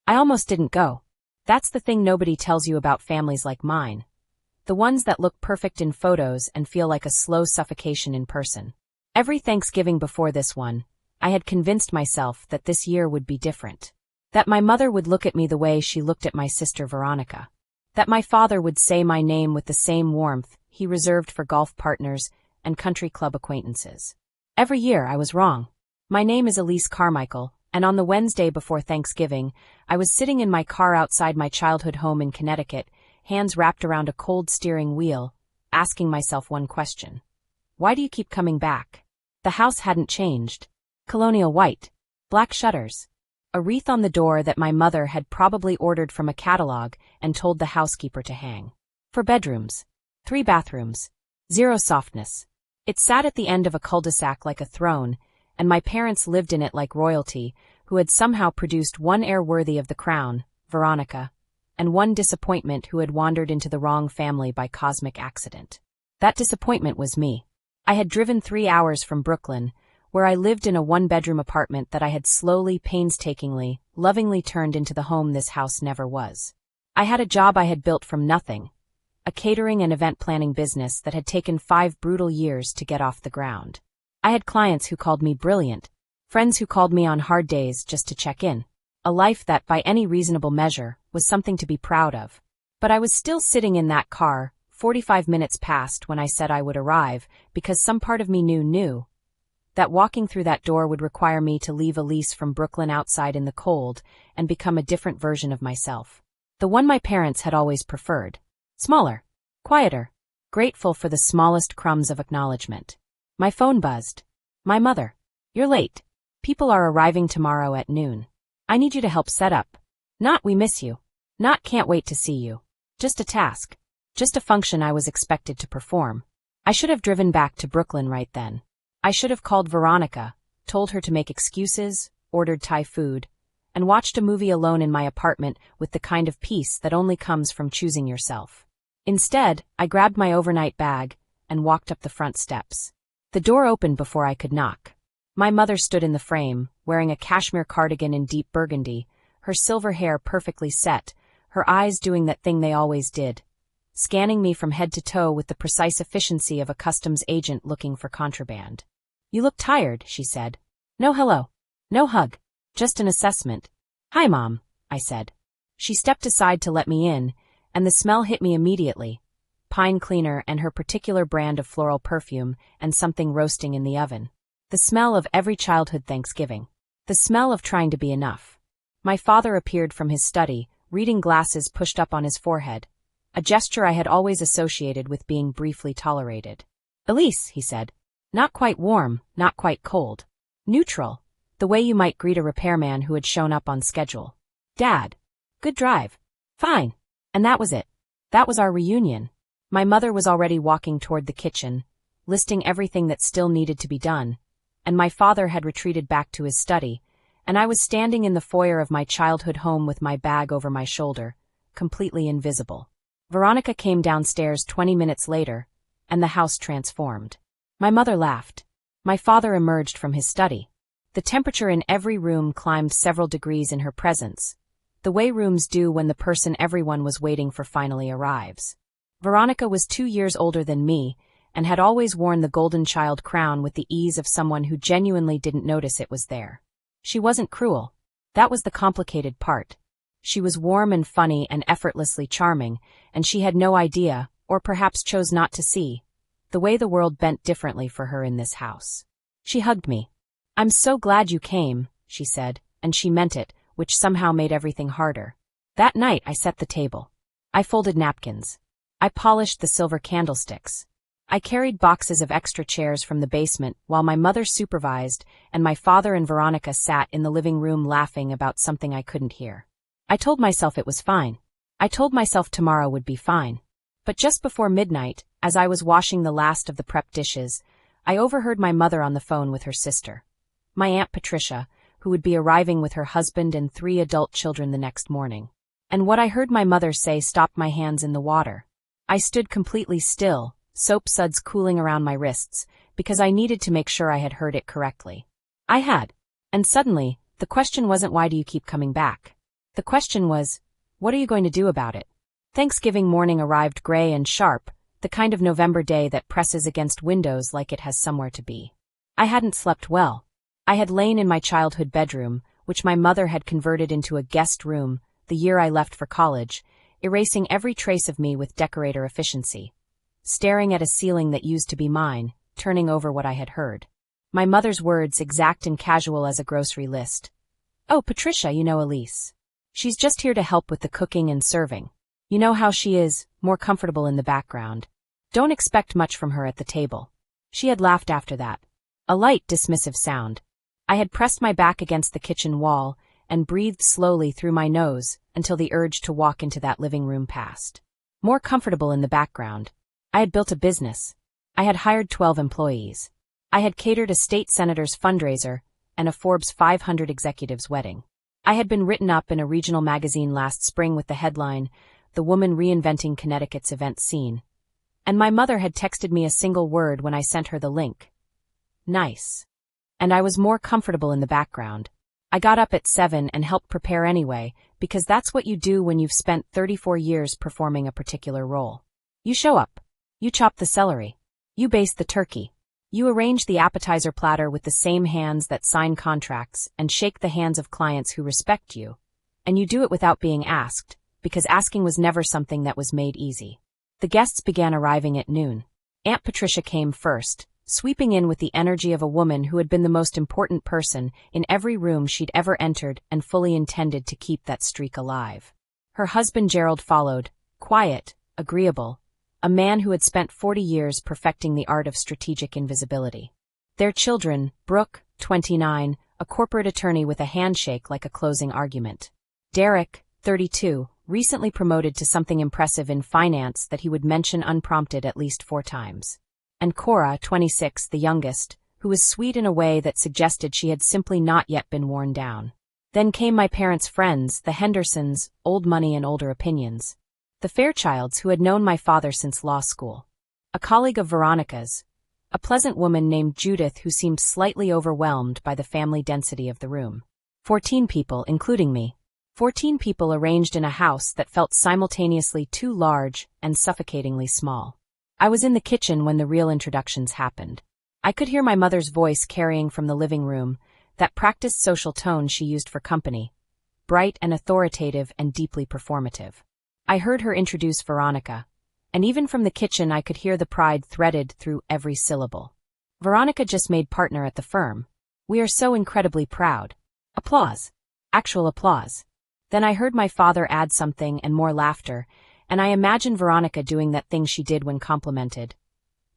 I almost didn't go. That's the thing nobody tells you about families like mine. The ones that look perfect in photos and feel like a slow suffocation in person. Every Thanksgiving before this one, I had convinced myself that this year would be different. That my mother would look at me the way she looked at my sister Veronica. That my father would say my name with the same warmth he reserved for golf partners and country club acquaintances. Every year I was wrong. My name is Elise Carmichael, and on the Wednesday before Thanksgiving, I was sitting in my car outside my childhood home in Connecticut, hands wrapped around a cold steering wheel, asking myself one question. Why do you keep coming back? The house hadn't changed. Colonial white. Black shutters. A wreath on the door that my mother had probably ordered from a catalog and told the housekeeper to hang. 4 bedrooms. 3 bathrooms. 0 softness. It sat at the end of a cul-de-sac like a throne, and my parents lived in it like royalty, who had somehow produced one heir worthy of the crown, Veronica, and one disappointment who had wandered into the wrong family by cosmic accident. That disappointment was me. I had driven 3 hours from Brooklyn, where I lived in a 1-bedroom apartment that I had slowly, painstakingly, lovingly turned into the home this house never was. I had a job I had built from nothing, a catering and event planning business that had taken 5 brutal years to get off the ground. I had clients who called me brilliant, friends who called me on hard days just to check in, a life that, by any reasonable measure, was something to be proud of. But I was still sitting in that car, 45 minutes past when I said I would arrive, because some part of me knew that walking through that door would require me to leave Elise from Brooklyn outside in the cold and become a different version of myself. The one my parents had always preferred. Smaller, quieter, grateful for the smallest crumbs of acknowledgement. My phone buzzed. My mother. You're late. People are arriving tomorrow at noon. I need you to help set up. Not we miss you. Not can't wait to see you. Just a task. Just a function I was expected to perform. I should have driven back to Brooklyn right then. I should have called Veronica, told her to make excuses, ordered Thai food, and watched a movie alone in my apartment with the kind of peace that only comes from choosing yourself. Instead, I grabbed my overnight bag and walked up the front steps. The door opened before I could knock. My mother stood in the frame, wearing a cashmere cardigan in deep burgundy, her silver hair perfectly set, her eyes doing that thing they always did, scanning me from head to toe with the precise efficiency of a customs agent looking for contraband. You look tired, she said. No hello. No hug. Just an assessment. Hi, Mom, I said. She stepped aside to let me in, and the smell hit me immediately. Pine cleaner and her particular brand of floral perfume and something roasting in the oven. The smell of every childhood Thanksgiving. The smell of trying to be enough. My father appeared from his study, reading glasses pushed up on his forehead, a gesture I had always associated with being briefly tolerated. Elise, he said. Not quite warm, not quite cold. Neutral. The way you might greet a repairman who had shown up on schedule. Dad. Good drive. Fine. And that was it. That was our reunion. My mother was already walking toward the kitchen, listing everything that still needed to be done, and my father had retreated back to his study, and I was standing in the foyer of my childhood home with my bag over my shoulder, completely invisible. Veronica came downstairs 20 minutes later, and the house transformed. My mother laughed. My father emerged from his study. The temperature in every room climbed several degrees in her presence, the way rooms do when the person everyone was waiting for finally arrives. Veronica was 2 years older than me, and had always worn the golden child crown with the ease of someone who genuinely didn't notice it was there. She wasn't cruel. That was the complicated part. She was warm and funny and effortlessly charming, and she had no idea, or perhaps chose not to see, the way the world bent differently for her in this house. She hugged me. I'm so glad you came, she said, and she meant it, which somehow made everything harder. That night I set the table. I folded napkins. I polished the silver candlesticks. I carried boxes of extra chairs from the basement while my mother supervised and my father and Veronica sat in the living room laughing about something I couldn't hear. I told myself it was fine. I told myself tomorrow would be fine. But just before midnight, as I was washing the last of the prep dishes, I overheard my mother on the phone with her sister. My Aunt Patricia, who would be arriving with her husband and 3 adult children the next morning. And what I heard my mother say stopped my hands in the water. I stood completely still, soap suds cooling around my wrists, because I needed to make sure I had heard it correctly. I had. And suddenly, the question wasn't why do you keep coming back? The question was, what are you going to do about it? Thanksgiving morning arrived gray and sharp, the kind of November day that presses against windows like it has somewhere to be. I hadn't slept well. I had lain in my childhood bedroom, which my mother had converted into a guest room the year I left for college, erasing every trace of me with decorator efficiency. Staring at a ceiling that used to be mine, turning over what I had heard. My mother's words exact and casual as a grocery list. Oh, Patricia, you know Elise. She's just here to help with the cooking and serving. You know how she is, more comfortable in the background. Don't expect much from her at the table. She had laughed after that. A light, dismissive sound. I had pressed my back against the kitchen wall and breathed slowly through my nose until the urge to walk into that living room passed. More comfortable in the background. I had built a business. I had hired 12 employees. I had catered a state senator's fundraiser and a Forbes 500 executive's wedding. I had been written up in a regional magazine last spring with the headline, "The Woman Reinventing Connecticut's Event Scene." And my mother had texted me a single word when I sent her the link. Nice. And I was more comfortable in the background. I got up at 7 and helped prepare anyway, because that's what you do when you've spent 34 years performing a particular role. You show up. You chop the celery. You baste the turkey. You arrange the appetizer platter with the same hands that sign contracts and shake the hands of clients who respect you. And you do it without being asked, because asking was never something that was made easy. The guests began arriving at noon. Aunt Patricia came first, sweeping in with the energy of a woman who had been the most important person in every room she'd ever entered and fully intended to keep that streak alive. Her husband Gerald followed, quiet, agreeable, a man who had spent 40 years perfecting the art of strategic invisibility. Their children, Brooke, 29, a corporate attorney with a handshake like a closing argument. Derek, 32, recently promoted to something impressive in finance that he would mention unprompted at least 4 times. And Cora, 26, the youngest, who was sweet in a way that suggested she had simply not yet been worn down. Then came my parents' friends, the Hendersons, old money and older opinions. The Fairchilds, who had known my father since law school. A colleague of Veronica's, a pleasant woman named Judith who seemed slightly overwhelmed by the family density of the room. 14 people, including me. 14 people arranged in a house that felt simultaneously too large and suffocatingly small. I was in the kitchen when the real introductions happened. I could hear my mother's voice carrying from the living room, that practiced social tone she used for company, bright and authoritative and deeply performative. I heard her introduce Veronica, and even from the kitchen I could hear the pride threaded through every syllable. Veronica just made partner at the firm. We are so incredibly proud. Applause. Actual applause. Then I heard my father add something and more laughter, and I imagined Veronica doing that thing she did when complimented.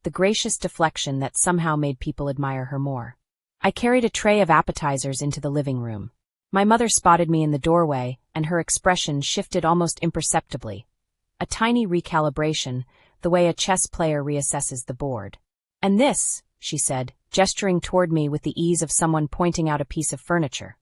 The gracious deflection that somehow made people admire her more. I carried a tray of appetizers into the living room. My mother spotted me in the doorway, and her expression shifted almost imperceptibly. A tiny recalibration, the way a chess player reassesses the board. And this, she said, gesturing toward me with the ease of someone pointing out a piece of furniture,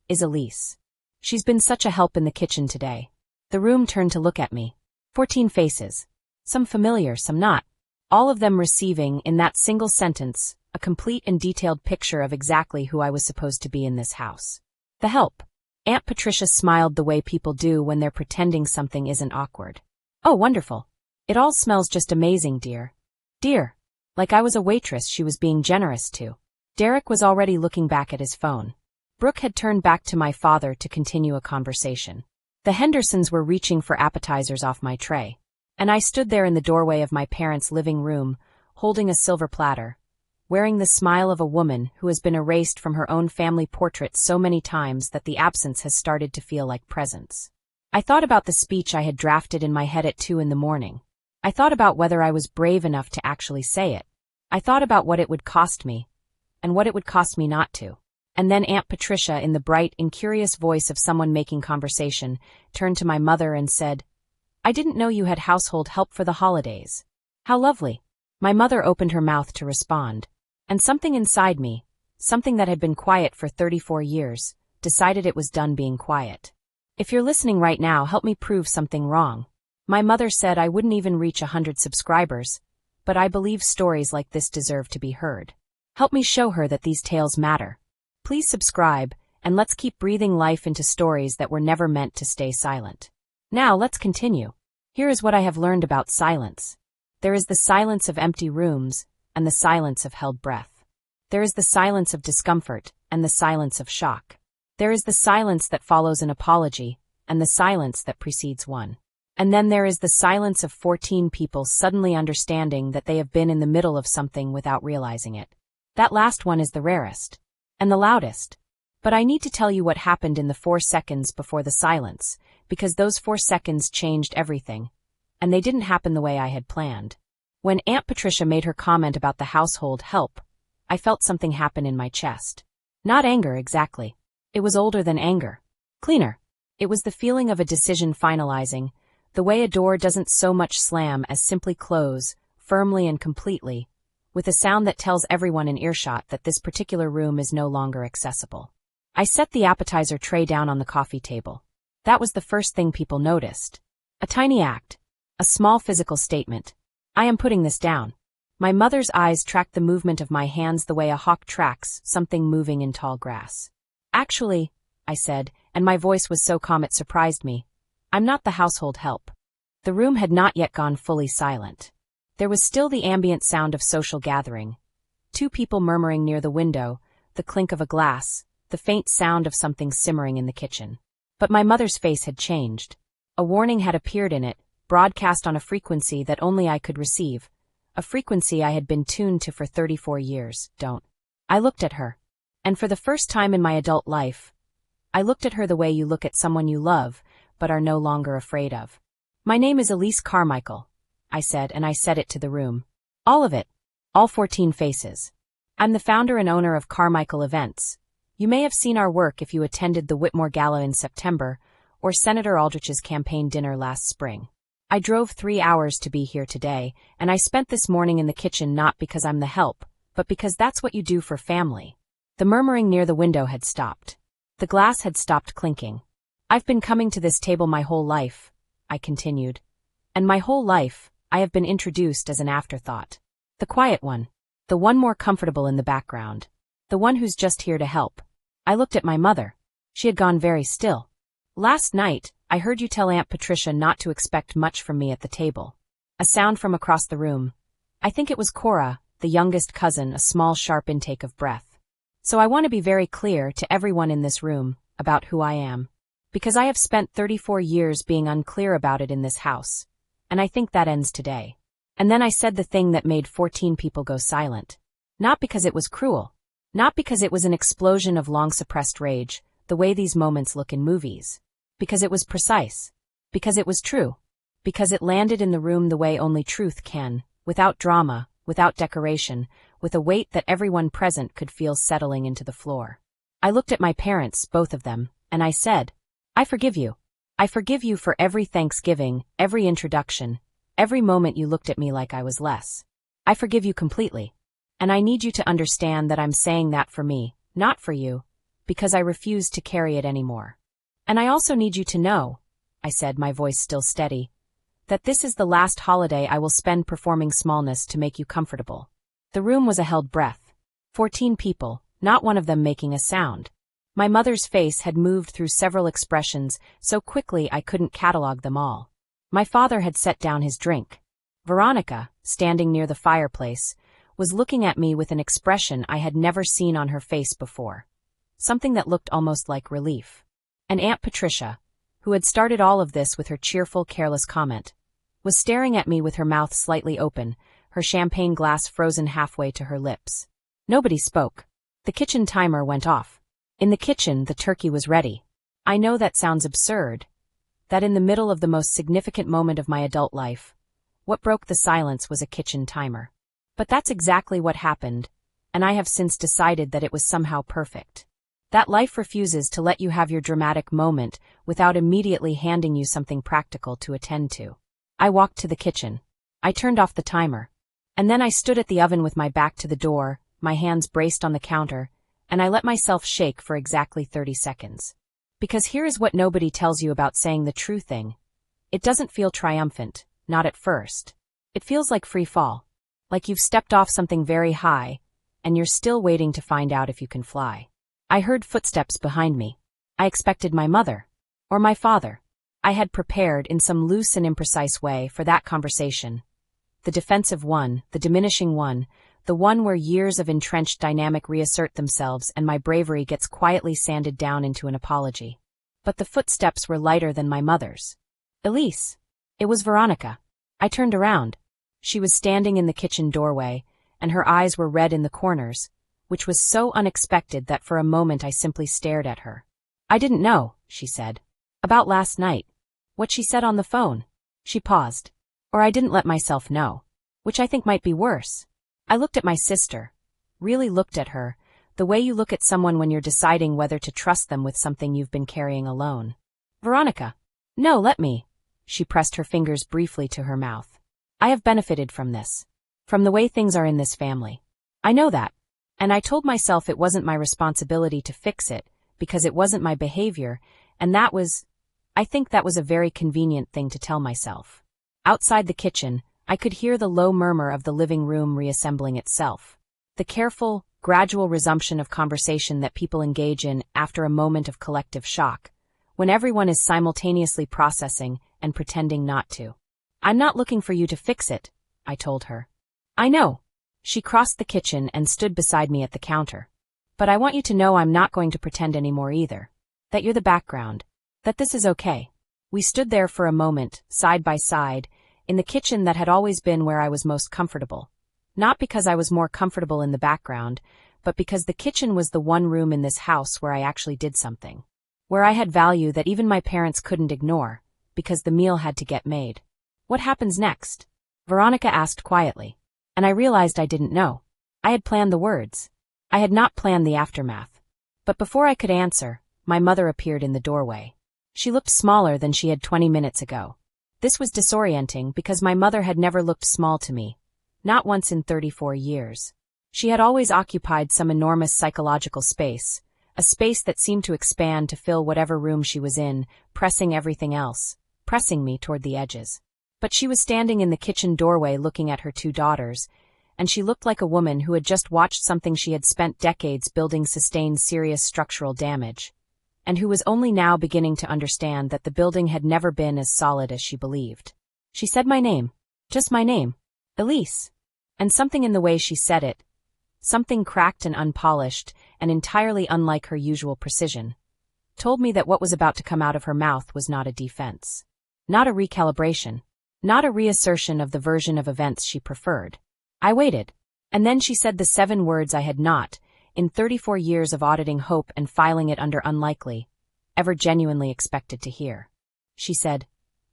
is Elise. She's been such a help in the kitchen today. The room turned to look at me. 14 faces. Some familiar, some not. All of them receiving, in that single sentence, a complete and detailed picture of exactly who I was supposed to be in this house. The help. Aunt Patricia smiled the way people do when they're pretending something isn't awkward. Oh, wonderful. It all smells just amazing, dear. Dear. Like I was a waitress she was being generous to. Derek was already looking back at his phone. Brooke had turned back to my father to continue a conversation. The Hendersons were reaching for appetizers off my tray. And I stood there in the doorway of my parents' living room, holding a silver platter, wearing the smile of a woman who has been erased from her own family portrait so many times that the absence has started to feel like presence. I thought about the speech I had drafted in my head at 2 in the morning. I thought about whether I was brave enough to actually say it. I thought about what it would cost me, and what it would cost me not to. And then Aunt Patricia, in the bright, incurious voice of someone making conversation, turned to my mother and said, "I didn't know you had household help for the holidays. How lovely." My mother opened her mouth to respond. And something inside me, something that had been quiet for 34 years, decided it was done being quiet. If you're listening right now, help me prove something wrong. My mother said I wouldn't even reach 100 subscribers, but I believe stories like this deserve to be heard. Help me show her that these tales matter. Please subscribe and let's keep breathing life into stories that were never meant to stay silent. Now let's continue. Here is what I have learned about silence. There is the silence of empty rooms, and the silence of held breath. There is the silence of discomfort, and the silence of shock. There is the silence that follows an apology, and the silence that precedes one. And then there is the silence of 14 people suddenly understanding that they have been in the middle of something without realizing it. That last one is the rarest. And the loudest. But I need to tell you what happened in the 4 seconds before the silence, because those 4 seconds changed everything. And they didn't happen the way I had planned. When Aunt Patricia made her comment about the household help, I felt something happen in my chest. Not anger exactly. It was older than anger. Cleaner. It was the feeling of a decision finalizing, the way a door doesn't so much slam as simply close, firmly and completely, with a sound that tells everyone in earshot that this particular room is no longer accessible. I set the appetizer tray down on the coffee table. That was the first thing people noticed. A tiny act. A small physical statement. I am putting this down. My mother's eyes tracked the movement of my hands the way a hawk tracks something moving in tall grass. Actually, I said, and my voice was so calm it surprised me, I'm not the household help. The room had not yet gone fully silent. There was still the ambient sound of social gathering. 2 people murmuring near the window, the clink of a glass, the faint sound of something simmering in the kitchen. But my mother's face had changed. A warning had appeared in it, broadcast on a frequency that only I could receive, a frequency I had been tuned to for 34 years. Don't. I looked at her. And for the first time in my adult life, I looked at her the way you look at someone you love, but are no longer afraid of. My name is Elise Carmichael, I said, and I said it to the room. All of it. All 14 faces. I'm the founder and owner of Carmichael Events. You may have seen our work if you attended the Whitmore Gala in September, or Senator Aldrich's campaign dinner last spring. I drove 3 hours to be here today, and I spent this morning in the kitchen not because I'm the help, but because that's what you do for family. The murmuring near the window had stopped. The glass had stopped clinking. I've been coming to this table my whole life, I continued. And my whole life, I have been introduced as an afterthought. The quiet one. The one more comfortable in the background. The one who's just here to help. I looked at my mother. She had gone very still. Last night, I heard you tell Aunt Patricia not to expect much from me at the table. A sound from across the room. I think it was Cora, the youngest cousin, a small sharp intake of breath. So I want to be very clear to everyone in this room about who I am. Because I have spent 34 years being unclear about it in this house. And I think that ends today. And then I said the thing that made 14 people go silent. Not because it was cruel. Not because it was an explosion of long-suppressed rage, the way these moments look in movies. Because it was precise. Because it was true. Because it landed in the room the way only truth can, without drama, without decoration, with a weight that everyone present could feel settling into the floor. I looked at my parents, both of them, and I said, I forgive you. I forgive you for every Thanksgiving, every introduction, every moment you looked at me like I was less. I forgive you completely. And I need you to understand that I'm saying that for me, not for you, because I refuse to carry it anymore. And I also need you to know, I said, my voice still steady, that this is the last holiday I will spend performing smallness to make you comfortable. The room was a held breath. 14 people, not one of them making a sound. My mother's face had moved through several expressions so quickly I couldn't catalog them all. My father had set down his drink. Veronica, standing near the fireplace, was looking at me with an expression I had never seen on her face before. Something that looked almost like relief. And Aunt Patricia, who had started all of this with her cheerful, careless comment, was staring at me with her mouth slightly open, her champagne glass frozen halfway to her lips. Nobody spoke. The kitchen timer went off. In the kitchen, the turkey was ready. I know that sounds absurd. That in the middle of the most significant moment of my adult life, what broke the silence was a kitchen timer. But that's exactly what happened, and I have since decided that it was somehow perfect. That life refuses to let you have your dramatic moment without immediately handing you something practical to attend to. I walked to the kitchen. I turned off the timer. And then I stood at the oven with my back to the door, my hands braced on the counter, and I let myself shake for exactly 30 seconds. Because here is what nobody tells you about saying the true thing. It doesn't feel triumphant, not at first. It feels like free fall. Like you've stepped off something very high, and you're still waiting to find out if you can fly. I heard footsteps behind me. I expected my mother. Or my father. I had prepared in some loose and imprecise way for that conversation. The defensive one, the diminishing one, the one where years of entrenched dynamic reassert themselves and my bravery gets quietly sanded down into an apology. But the footsteps were lighter than my mother's. Elise. It was Veronica. I turned around. She was standing in the kitchen doorway, and her eyes were red in the corners, which was so unexpected that for a moment I simply stared at her. I didn't know, she said. About last night. What she said on the phone. She paused. Or I didn't let myself know. Which I think might be worse. I looked at my sister. Really looked at her, the way you look at someone when you're deciding whether to trust them with something you've been carrying alone. Veronica. No, let me. She pressed her fingers briefly to her mouth. I have benefited from this. From the way things are in this family. I know that. And I told myself it wasn't my responsibility to fix it, because it wasn't my behavior, and I think that was a very convenient thing to tell myself. Outside the kitchen, I could hear the low murmur of the living room reassembling itself. The careful, gradual resumption of conversation that people engage in after a moment of collective shock, when everyone is simultaneously processing and pretending not to. I'm not looking for you to fix it, I told her. I know. She crossed the kitchen and stood beside me at the counter. But I want you to know I'm not going to pretend anymore either. That you're the background. That this is okay. We stood there for a moment, side by side, in the kitchen that had always been where I was most comfortable. Not because I was more comfortable in the background, but because the kitchen was the one room in this house where I actually did something. Where I had value that even my parents couldn't ignore, because the meal had to get made. What happens next? Veronica asked quietly. And I realized I didn't know. I had planned the words. I had not planned the aftermath. But before I could answer, my mother appeared in the doorway. She looked smaller than she had 20 minutes ago. This was disorienting because my mother had never looked small to me. Not once in 34 years. She had always occupied some enormous psychological space, a space that seemed to expand to fill whatever room she was in, pressing everything else, pressing me toward the edges. But she was standing in the kitchen doorway looking at her two daughters, and she looked like a woman who had just watched something she had spent decades building sustain serious structural damage, and who was only now beginning to understand that the building had never been as solid as she believed. She said my name. Just my name. Elise. And something in the way she said it, something cracked and unpolished, and entirely unlike her usual precision, told me that what was about to come out of her mouth was not a defense. Not a recalibration. Not a reassertion of the version of events she preferred. I waited. And then she said the 7 words I had not, in 34 years of auditing hope and filing it under unlikely, ever genuinely expected to hear. She said,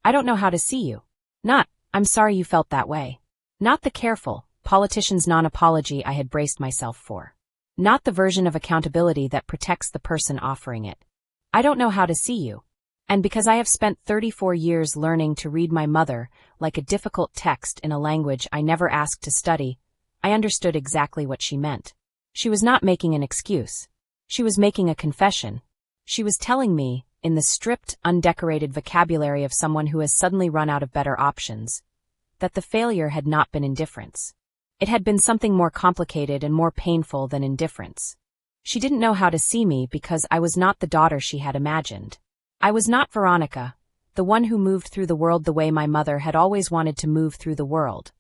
I don't know how to see you. Not, I'm sorry you felt that way. Not the careful, politician's non-apology I had braced myself for. Not the version of accountability that protects the person offering it. I don't know how to see you. And because I have spent 34 years learning to read my mother like a difficult text in a language I never asked to study, I understood exactly what she meant. She was not making an excuse. She was making a confession. She was telling me, in the stripped, undecorated vocabulary of someone who has suddenly run out of better options, that the failure had not been indifference. It had been something more complicated and more painful than indifference. She didn't know how to see me because I was not the daughter she had imagined. I was not Veronica, the one who moved through the world the way my mother had always wanted to move through the world,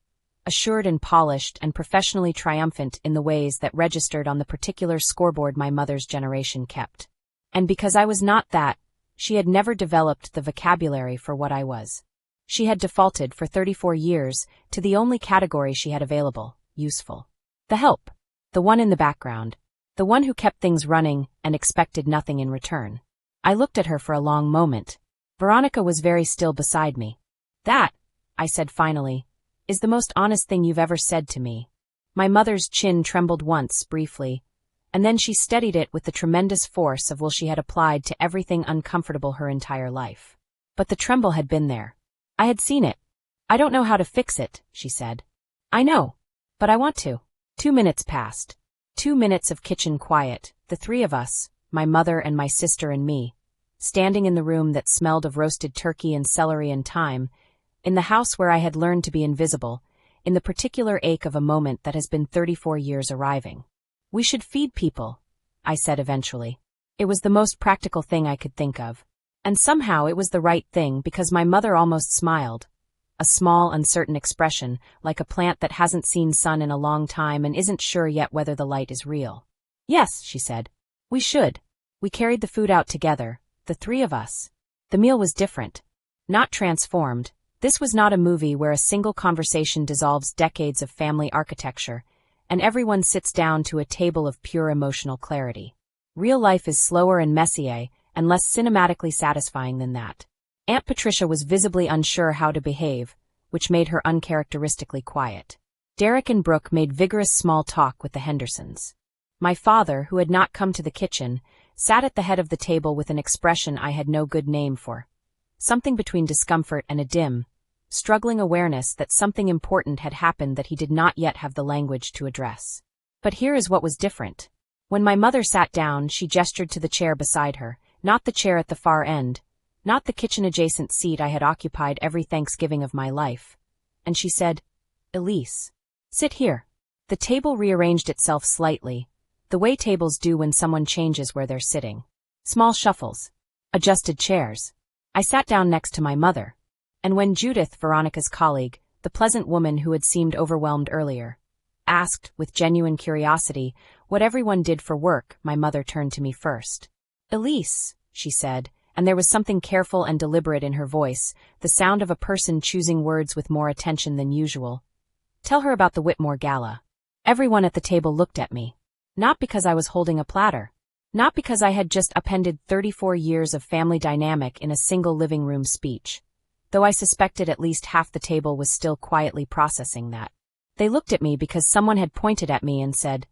assured and polished and professionally triumphant in the ways that registered on the particular scoreboard my mother's generation kept. And because I was not that, she had never developed the vocabulary for what I was. She had defaulted for 34 years to the only category she had available, useful. The help. The one in the background. The one who kept things running and expected nothing in return. I looked at her for a long moment. Veronica was very still beside me. That, I said finally, is the most honest thing you've ever said to me. My mother's chin trembled once, briefly, and then she steadied it with the tremendous force of will she had applied to everything uncomfortable her entire life. But the tremble had been there. I had seen it. I don't know how to fix it, she said. I know. But I want to. 2 minutes passed. 2 minutes of kitchen quiet, the 3 of us, my mother and my sister and me, standing in the room that smelled of roasted turkey and celery and thyme, in the house where I had learned to be invisible, in the particular ache of a moment that has been 34 years arriving. We should feed people, I said eventually. It was the most practical thing I could think of. And somehow it was the right thing because my mother almost smiled. A small, uncertain expression, like a plant that hasn't seen sun in a long time and isn't sure yet whether the light is real. Yes, she said. We should. We carried the food out together, the three of us. The meal was different. Not transformed. This was not a movie where a single conversation dissolves decades of family architecture, and everyone sits down to a table of pure emotional clarity. Real life is slower and messier, and less cinematically satisfying than that. Aunt Patricia was visibly unsure how to behave, which made her uncharacteristically quiet. Derek and Brooke made vigorous small talk with the Hendersons. My father, who had not come to the kitchen, sat at the head of the table with an expression I had no good name for. Something between discomfort and a dim, struggling awareness that something important had happened that he did not yet have the language to address. But here is what was different. When my mother sat down, she gestured to the chair beside her, not the chair at the far end, not the kitchen-adjacent seat I had occupied every Thanksgiving of my life. And she said, "Elise, sit here." The table rearranged itself slightly, the way tables do when someone changes where they're sitting. Small shuffles. Adjusted chairs. I sat down next to my mother. And when Judith, Veronica's colleague, the pleasant woman who had seemed overwhelmed earlier, asked, with genuine curiosity, what everyone did for work, my mother turned to me first. "Elise," she said, and there was something careful and deliberate in her voice, the sound of a person choosing words with more attention than usual. "Tell her about the Whitmore Gala." Everyone at the table looked at me. Not because I was holding a platter. Not because I had just appended 34 years of family dynamic in a single living room speech. Though I suspected at least half the table was still quietly processing that. They looked at me because someone had pointed at me and said,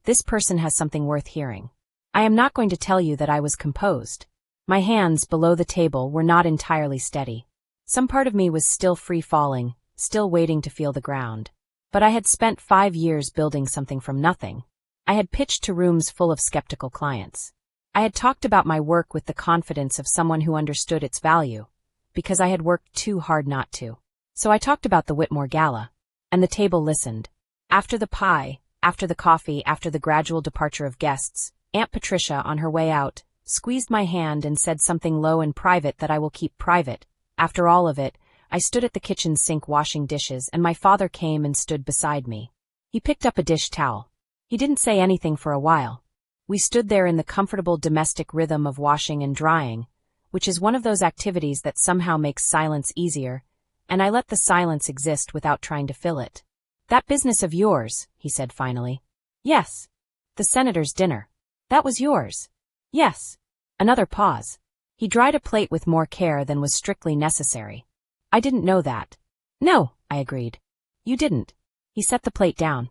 "This person has something worth hearing." I am not going to tell you that I was composed. My hands below the table were not entirely steady. Some part of me was still free-falling, still waiting to feel the ground. But I had spent 5 years building something from nothing. I had pitched to rooms full of skeptical clients. I had talked about my work with the confidence of someone who understood its value, because I had worked too hard not to. So I talked about the Whitmore Gala, and the table listened. After the pie, after the coffee, after the gradual departure of guests, Aunt Patricia, on her way out, squeezed my hand and said something low and private that I will keep private. After all of it, I stood at the kitchen sink washing dishes, and my father came and stood beside me. He picked up a dish towel. He didn't say anything for a while. We stood there in the comfortable domestic rhythm of washing and drying, which is one of those activities that somehow makes silence easier, and I let the silence exist without trying to fill it. "That business of yours," he said finally. "Yes." "The senator's dinner." "That was yours." "Yes." Another pause. He dried a plate with more care than was strictly necessary. "I didn't know that." "No," I agreed. "You didn't." He set the plate down.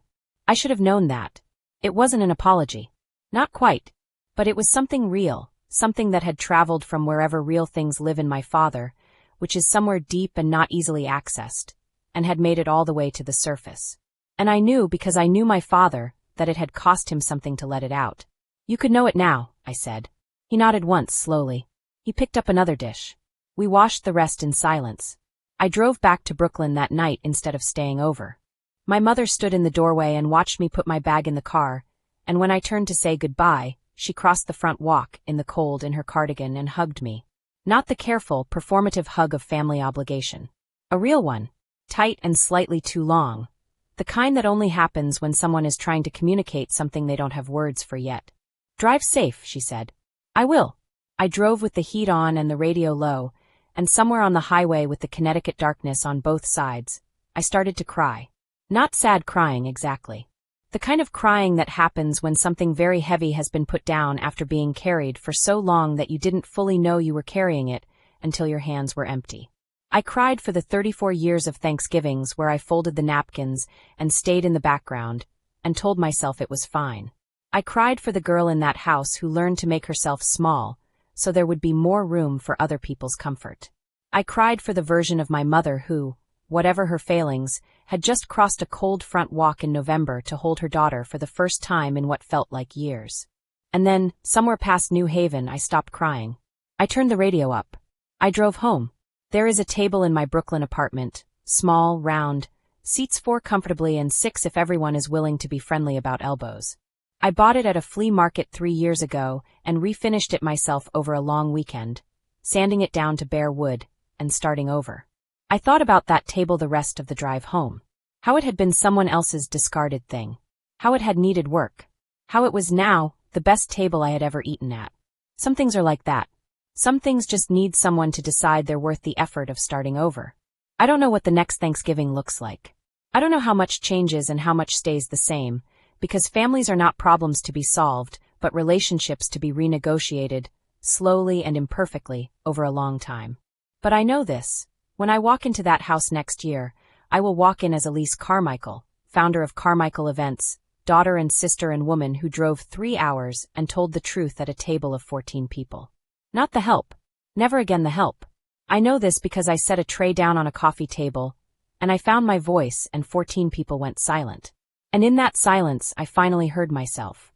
"I should have known that." It wasn't an apology. Not quite. But it was something real, something that had traveled from wherever real things live in my father, which is somewhere deep and not easily accessed, and had made it all the way to the surface. And I knew, because I knew my father, that it had cost him something to let it out. "You could know it now," I said. He nodded once, slowly. He picked up another dish. We washed the rest in silence. I drove back to Brooklyn that night instead of staying over. My mother stood in the doorway and watched me put my bag in the car, and when I turned to say goodbye, she crossed the front walk, in the cold, in her cardigan, and hugged me. Not the careful, performative hug of family obligation. A real one. Tight and slightly too long. The kind that only happens when someone is trying to communicate something they don't have words for yet. "Drive safe," she said. "I will." I drove with the heat on and the radio low, and somewhere on the highway with the Connecticut darkness on both sides, I started to cry. Not sad crying exactly. The kind of crying that happens when something very heavy has been put down after being carried for so long that you didn't fully know you were carrying it until your hands were empty. I cried for the 34 years of Thanksgivings where I folded the napkins and stayed in the background and told myself it was fine. I cried for the girl in that house who learned to make herself small so there would be more room for other people's comfort. I cried for the version of my mother who, whatever her failings, had just crossed a cold front walk in November to hold her daughter for the first time in what felt like years. And then, somewhere past New Haven, I stopped crying. I turned the radio up. I drove home. There is a table in my Brooklyn apartment, small, round, seats 4 comfortably and 6 if everyone is willing to be friendly about elbows. I bought it at a flea market 3 years ago and refinished it myself over a long weekend, sanding it down to bare wood and starting over. I thought about that table the rest of the drive home. How it had been someone else's discarded thing. How it had needed work. How it was now the best table I had ever eaten at. Some things are like that. Some things just need someone to decide they're worth the effort of starting over. I don't know what the next Thanksgiving looks like. I don't know how much changes and how much stays the same, because families are not problems to be solved, but relationships to be renegotiated, slowly and imperfectly, over a long time. But I know this. When I walk into that house next year, I will walk in as Elise Carmichael, founder of Carmichael Events, daughter and sister and woman who drove 3 hours and told the truth at a table of 14 people. Not the help. Never again the help. I know this because I set a tray down on a coffee table, and I found my voice and 14 people went silent. And in that silence, I finally heard myself.